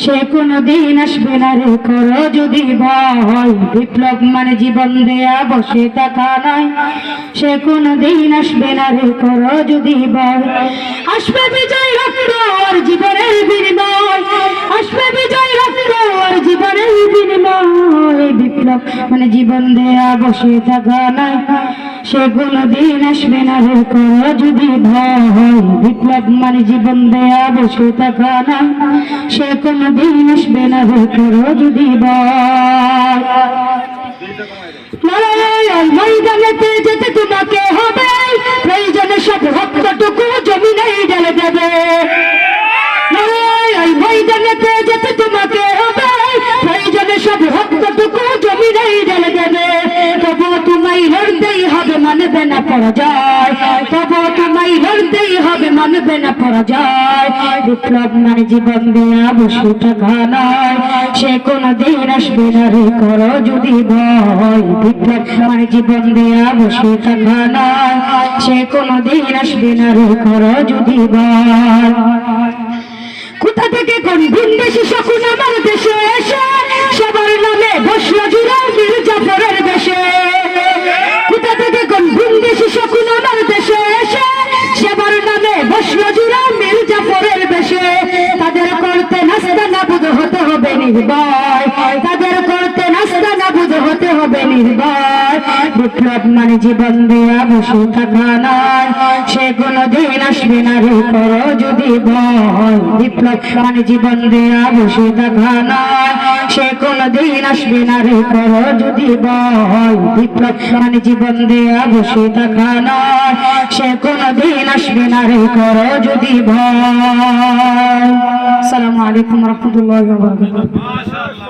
সে কোনদিন আসবে না রে করো যদি ভয়। বিপ্লব মানে জীবন দেয়া বসে থাকা নয়, সে কোনদিন আসবে না রে করো যদি ভয়। আসবে বিজয় রক্ত আর জীবনের বিনিময়, আসবে বিজয় রক্ত আর জীবনের বিনিময়। বিপ্লব মানে জীবন দেয়া বসে থাকা নয়, সে কোনদিন আসবে না রে করো যদি ভয়। বিপ্লব মানে জীবন দেয়া বসে থাকা নয়, সে কোনদিন আসবে না রে করো যদি ভয়। লড়াইয়ের ময়দানেতে যেতে তোমাকে হবে, প্রয়োজনে সব রক্তটুকু জমিনেই ঢেলে দেবে। লড়াইয়ের ময়দানেতে যেতে তোমাকে হবে, প্রয়োজনে সব রক্তটুকু জমিনেই ঢেলে দেবে। তবুও তোমায় লড়তেই হবে, মানবে না পরাজয়। তবুও তোমায় লড়তেই হবে, মানবে না পরাজয়। বিপ্লব মানে জীবন দেয়া বসে থাকা নয়, সে কোনদিন আসবে না রে করো যদি ভয়। বিপ্লব মানে জীবন দেয়া বসে থাকা নয়, সে কোনদিন আসবে না রে করো যদি ভয়। কোথা থেকে কোন ভিনদেশি শকুন আমার দেশে এসে সবার নামে বসলো জুড়ে মীর জাফরের দেশে। কোথা থেকে কোন ভিনদেশি শকুন আমার দেশে এসে সবার নামে বসলো জুড়ে মীর জাফরের দেশে। তাদের করতে নাস্তা নাবুদ হতে হবে নির্ভয়, তাদের করতে নাস্তা নাবুদ হতে হবে নির্ভয়। বিপ্লব মানে জীবন দেয়া বসে থাকা নয়, সে কোনদিন আসবে না রে করো যদি ভয়। বিপ্লব মানে জীবন দেয়া বসে থাকা নয়, সে কোনদিন আসবে না রে করো যদি ভয়। বিপ্লব মানে জীবন দেয়া বসে থাকা নয়, সে কোনদিন আসবে না রে করো যদি ভয়। আসসালামু আলাইকুম ওয়া রাহমাতুল্লাহি ওয়া বারাকাতুহু।